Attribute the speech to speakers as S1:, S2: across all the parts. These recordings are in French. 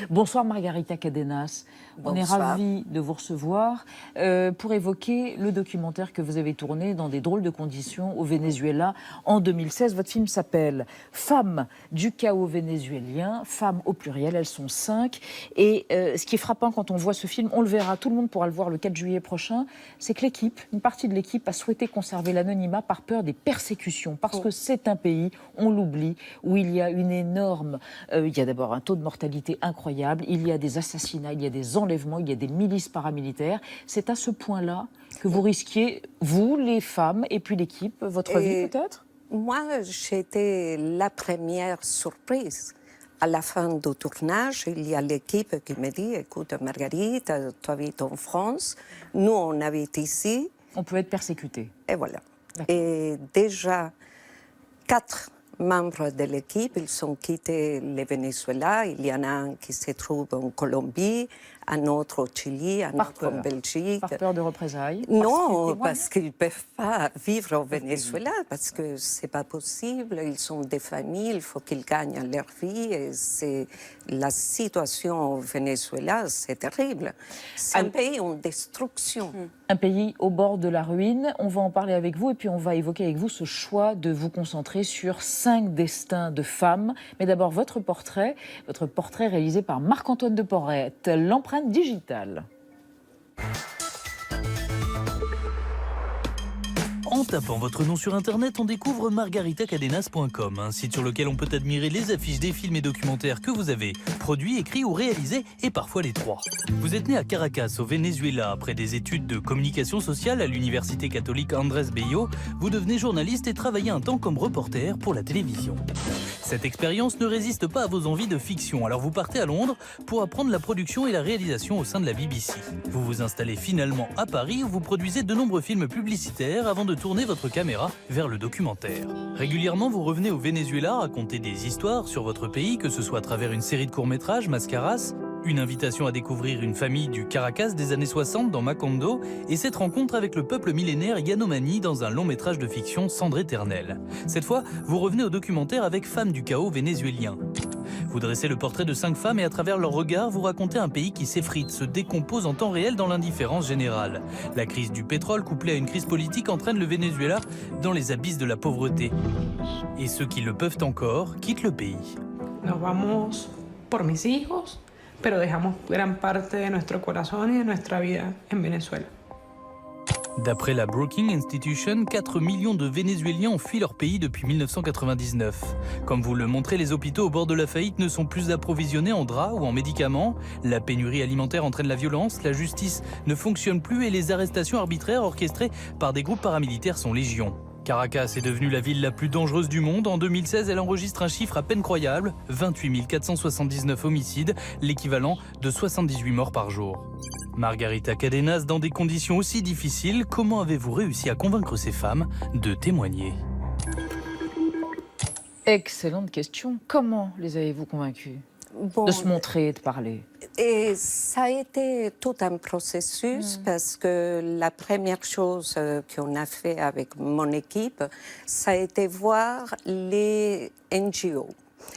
S1: Bonsoir Margarita Cadenas.
S2: Bonsoir.
S1: On est ravis de vous recevoir pour évoquer le documentaire que vous avez tourné dans des drôles de conditions au Venezuela en 2016. Votre film s'appelle « Femmes du chaos vénézuélien », femmes au pluriel, elles sont 5. Et ce qui est frappant quand on voit ce film, on le verra, tout le monde pourra le voir le 4 juillet prochain, c'est que l'équipe, une partie de l'équipe a souhaité conserver l'anonymat par peur des persécutions, parce que c'est un pays, on l'oublie, où il y a une énorme... il y a d'abord un taux de mortalité incroyable, il y a des assassinats, il y a des enlèvements, il y a des milices paramilitaires. C'est à ce point-là que vous risquiez, vous, les femmes, et puis l'équipe, votre vie peut-être?
S2: Moi, j'étais la première surprise. À la fin du tournage, il y a l'équipe qui me dit « Écoute, Marguerite, tu habites en France, nous, on habite ici. »
S1: On peut être persécuté.
S2: Et voilà. Et déjà, 4 membres de l'équipe, ils ont quitté le Venezuela. Il y en a un qui se trouve en Colombie, un autre au Chili, un autre en Belgique.
S1: Par peur de représailles?
S2: Non, parce qu'ils ne peuvent pas vivre au Venezuela, parce que ce n'est pas possible. Ils ont des familles, il faut qu'ils gagnent leur vie. Et la situation au Venezuela, c'est terrible. C'est un pays en destruction.
S1: Un pays au bord de la ruine. On va en parler avec vous et puis on va évoquer avec vous ce choix de vous concentrer sur 5 destins de femmes. Mais d'abord, votre portrait réalisé par Marc-Antoine de Porrette, l'empreinte digitale.
S3: En tapant votre nom sur Internet, on découvre margaritacadenas.com, un site sur lequel on peut admirer les affiches des films et documentaires que vous avez produits, écrits ou réalisés, et parfois les 3. Vous êtes né à Caracas, au Venezuela, après des études de communication sociale à l'université catholique Andrés Bello. Vous devenez journaliste et travaillez un temps comme reporter pour la télévision. Cette expérience ne résiste pas à vos envies de fiction, alors vous partez à Londres pour apprendre la production et la réalisation au sein de la BBC. Vous vous installez finalement à Paris où vous produisez de nombreux films publicitaires avant de tourner votre caméra vers le documentaire. Régulièrement, vous revenez au Venezuela raconter des histoires sur votre pays, que ce soit à travers une série de courts-métrages, Mascaras, une invitation à découvrir une famille du Caracas des années 60 dans Macondo, et cette rencontre avec le peuple millénaire Yanomami dans un long métrage de fiction Cendre éternelle. Cette fois, vous revenez au documentaire avec Femmes du chaos vénézuélien. Vous dressez le portrait de 5 femmes et à travers leurs regards, vous racontez un pays qui s'effrite, se décompose en temps réel dans l'indifférence générale. La crise du pétrole couplée à une crise politique entraîne le Venezuela dans les abysses de la pauvreté. Et ceux qui le peuvent encore quittent le pays.
S4: Nos vamos por mis hijos, pero dejamos gran parte de nuestro corazón y de nuestra vida en Venezuela.
S3: D'après la Brookings Institution, 4 millions de Vénézuéliens ont fui leur pays depuis 1999. Comme vous le montrez, les hôpitaux au bord de la faillite ne sont plus approvisionnés en draps ou en médicaments. La pénurie alimentaire entraîne la violence, la justice ne fonctionne plus et les arrestations arbitraires orchestrées par des groupes paramilitaires sont légion. Caracas est devenue la ville la plus dangereuse du monde. En 2016, elle enregistre un chiffre à peine croyable, 28 479 homicides, l'équivalent de 78 morts par jour. Margarita Cadenas, dans des conditions aussi difficiles, comment avez-vous réussi à convaincre ces femmes de témoigner?
S1: Excellente question. Comment les avez-vous convaincus de se montrer et de parler?
S2: Et ça a été tout un processus parce que la première chose qu'on a fait avec mon équipe, ça a été voir les NGO.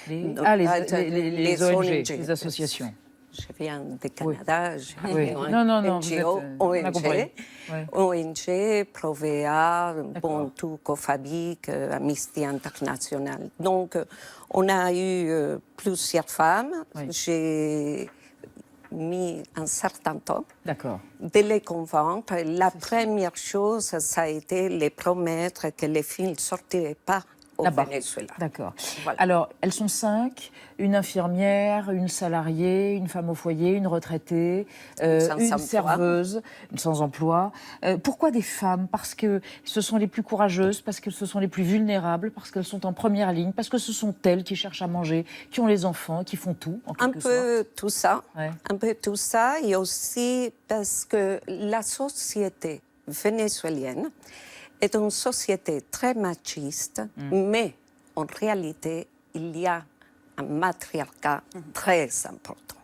S1: Les ONG, les associations.
S2: Je viens du Canada,
S1: Oui. Non,
S2: NGO, ONG, ONG, Provea, Bontu, Cofabic, Amnesty International. Donc, on a eu plusieurs femmes.
S1: Oui.
S2: J'ai mis un certain temps
S1: de
S2: les convaincre. La première chose, ça a été les promettre que les films ne sortiraient pas au Venezuela.
S1: D'accord.
S2: Voilà.
S1: Alors, elles sont 5, une infirmière, une salariée, une femme au foyer, une retraitée, une serveuse, une sans emploi. Pourquoi des femmes? Parce que ce sont les plus courageuses, parce que ce sont les plus vulnérables, parce qu'elles sont en première ligne, parce que ce sont elles qui cherchent à manger, qui ont les enfants, qui font tout, en quelque sorte.
S2: Un peu tout ça, et aussi parce que la société vénézuélienne est une société très machiste, mais en réalité, il y a un matriarcat très important.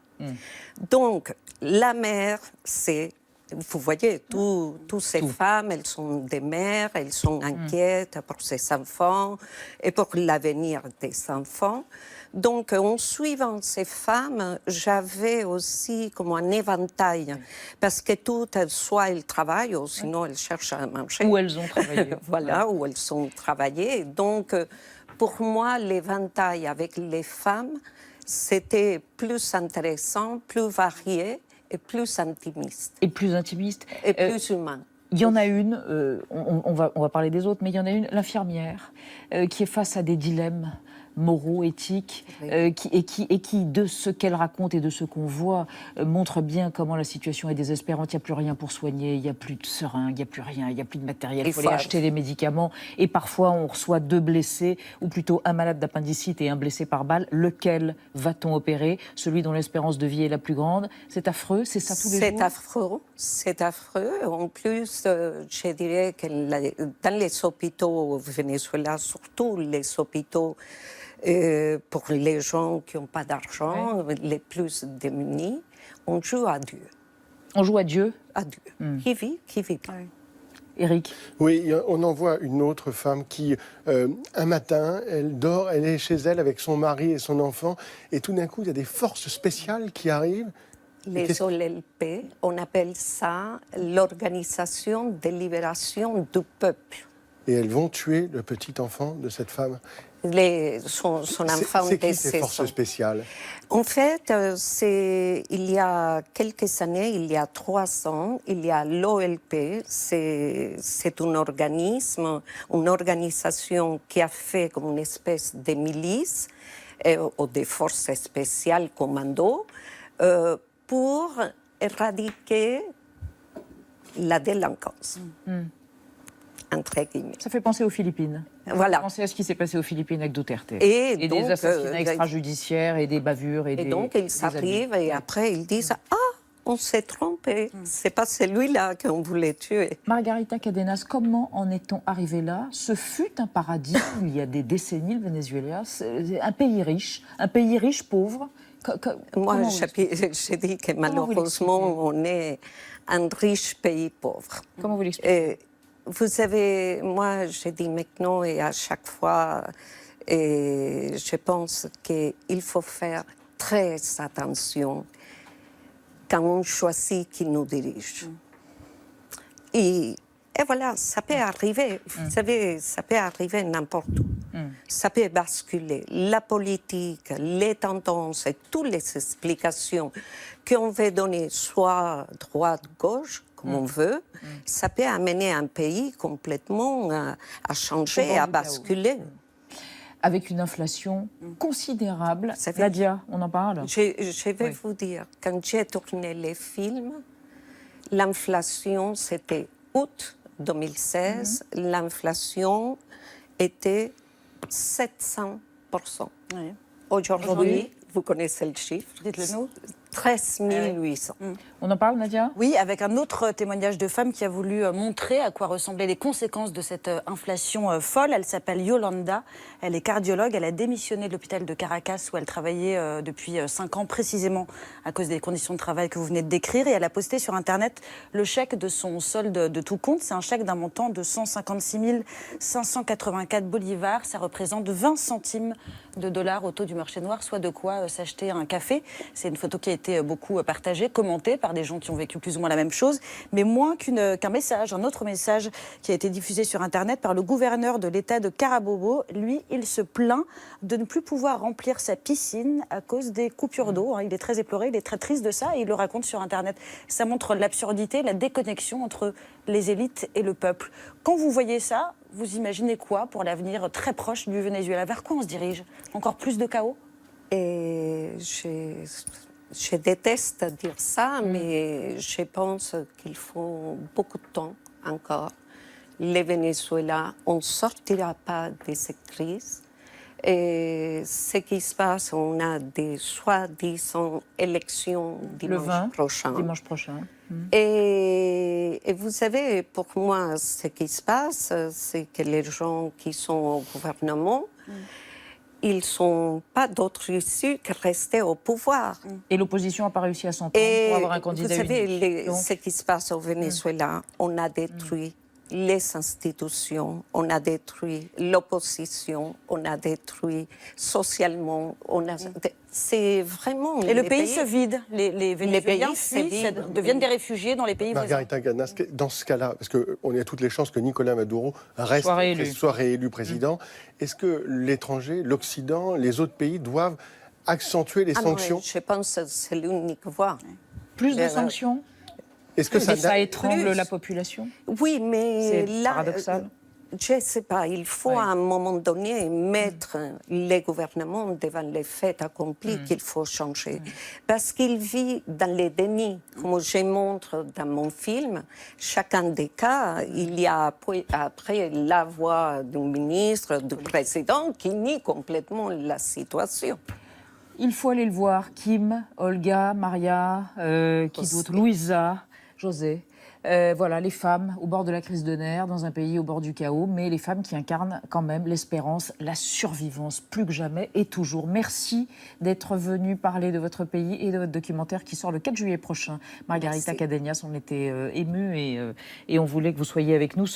S2: Donc, la mère, c'est Vous voyez, toutes ces femmes, elles sont des mères, elles sont inquiètes pour ses enfants et pour l'avenir des enfants. Donc, en suivant ces femmes, j'avais aussi comme un éventail, parce que toutes, soit elles travaillent, ou sinon elles cherchent à manger.
S1: Où elles ont travaillé.
S2: Voilà, où elles ont travaillé. Donc, pour moi, l'éventail avec les femmes, c'était plus intéressant, plus varié et plus intimiste.
S1: Et plus intimiste.
S2: Et plus humain.
S1: Il y en a une, on va parler des autres, mais il y en a une, l'infirmière, qui est face à des dilemmes moraux, éthiques, qui, de ce qu'elle raconte et de ce qu'on voit, montre bien comment la situation est désespérante. Il n'y a plus rien pour soigner, il n'y a plus de seringues, il n'y a plus rien, il n'y a plus de matériel, il faut aller acheter des médicaments. Et parfois, on reçoit 2 blessés, ou plutôt un malade d'appendicite et un blessé par balle. Lequel va-t-on opérer? Celui dont l'espérance de vie est la plus grande. C'est affreux, c'est ça tous les jours?
S2: C'est affreux, c'est affreux. En plus, je dirais que dans les hôpitaux au Venezuela, surtout les hôpitaux pour les gens qui n'ont pas d'argent, les plus démunis, on joue à Dieu.
S1: On joue à Dieu?
S2: À Dieu. Qui vit pas.
S1: Éric?
S5: Oui, on en voit une autre femme qui, un matin, elle dort, elle est chez elle avec son mari et son enfant, et tout d'un coup, il y a des forces spéciales qui arrivent.
S2: Les OLP, on appelle ça l'Organisation de libération du peuple.
S5: Et elles vont tuer le petit enfant de cette femme.
S2: Son enfant
S5: c'est qui
S2: de
S5: ces
S2: 16
S5: forces
S2: ans.
S5: spéciales?
S2: En fait, il y a quelques années, il y a 3 ans, il y a l'OLP, c'est un organisme, une organisation qui a fait comme une espèce de milice ou des forces spéciales commando pour éradiquer la délinquance. Entre guillemets.
S1: Ça fait penser aux Philippines.
S2: Voilà.
S1: Pensez à ce qui s'est passé aux Philippines avec Duterte.
S2: Et
S1: des
S2: donc,
S1: assassinats extrajudiciaires et des bavures. Et
S2: donc, ils s'arrivent et après, ils disent « Ah, on s'est trompé, c'est pas celui-là qu'on voulait tuer. »
S1: Margarita Cadenas, comment en est-on arrivé là? Ce fut un paradis il y a des décennies, le Venezuela. C'est un pays riche pauvre.
S2: Moi, j'ai dit que malheureusement, on est un riche pays pauvre.
S1: Comment vous l'expliquez?
S2: Vous savez, moi, je dis maintenant et à chaque fois, et je pense qu'il faut faire très attention quand on choisit qui nous dirige. Et voilà, ça peut arriver. Vous savez, ça peut arriver n'importe où. Ça peut basculer. La politique, les tendances et toutes les explications qu'on veut donner, soit droite, gauche, comme on veut, ça peut amener un pays complètement à changer, à basculer.
S1: Avec une inflation considérable. Nadia, on en parle?
S2: Je vais vous dire, quand j'ai tourné les films, l'inflation, c'était août 2016, l'inflation était 700%.
S6: Oui.
S2: Aujourd'hui, vous connaissez le chiffre?
S6: Dites-le nous.
S2: 13 800.
S1: On en parle, Nadia?
S6: Oui, avec un autre témoignage de femme qui a voulu montrer à quoi ressemblaient les conséquences de cette inflation folle. Elle s'appelle Yolanda, elle est cardiologue, elle a démissionné de l'hôpital de Caracas où elle travaillait depuis 5 ans précisément à cause des conditions de travail que vous venez de décrire, et elle a posté sur Internet le chèque de son solde de tout compte. C'est un chèque d'un montant de 156 584 bolivars, ça représente 20 centimes de dollars au taux du marché noir, soit de quoi s'acheter un café. C'est une photo qui a été beaucoup partagée, commentée par des gens qui ont vécu plus ou moins la même chose, mais moins qu'un message, un autre message qui a été diffusé sur Internet par le gouverneur de l'État de Carabobo. Lui, il se plaint de ne plus pouvoir remplir sa piscine à cause des coupures d'eau. Il est très éploré, il est très triste de ça et il le raconte sur Internet. Ça montre l'absurdité, la déconnexion entre les élites et le peuple. Quand vous voyez ça, vous imaginez quoi pour l'avenir très proche du Venezuela? Vers quoi on se dirige? Encore plus de chaos?
S2: Et je déteste dire ça, mais je pense qu'il faut beaucoup de temps encore. Le Venezuela, on ne sortira pas de cette crise. Et ce qui se passe, on a des soi-disant élections dimanche prochain. Et vous savez, pour moi, ce qui se passe, c'est que les gens qui sont au gouvernement, ils n'ont pas d'autre issue que rester au pouvoir.
S1: Et l'opposition n'a pas réussi à s'entendre pour avoir un candidat
S2: vous savez,
S1: unique. Donc,
S2: ce qui se passe au Venezuela, on a détruit les institutions, on a détruit l'opposition, on a détruit socialement, c'est vraiment...
S6: Et le pays se vide. Les Vénézuéliens
S2: pays se
S6: fuient,
S2: vident.
S6: deviennent des réfugiés dans les pays voisins.
S5: Margarita Cadenas, dans ce cas-là, parce qu'on a toutes les chances que Nicolás Maduro soit réélu président, est-ce que l'étranger, l'Occident, les autres pays doivent accentuer les sanctions?
S2: Je pense que c'est l'unique voie.
S1: plus de sanctions?
S5: Est-ce que
S1: Ça étrangle
S2: plus.
S1: la population?
S2: Oui, mais
S1: C'est
S2: là,
S1: paradoxal.
S2: je ne sais pas, il faut à un moment donné mettre les gouvernements devant les faits accomplis qu'il faut changer. Parce qu'il vit dans les dénis. Comme je montre dans mon film, chacun des cas, il y a après la voix du ministre, du président qui nie complètement la situation.
S1: Il faut aller le voir. Kim, Olga, Maria, qui d'autre, Louisa, José. Voilà, les femmes au bord de la crise de nerfs, dans un pays au bord du chaos, mais les femmes qui incarnent quand même l'espérance, la survivance, plus que jamais et toujours. Merci d'être venue parler de votre pays et de votre documentaire qui sort le 4 juillet prochain. Margarita Cadenas, on était émus et on voulait que vous soyez avec nous.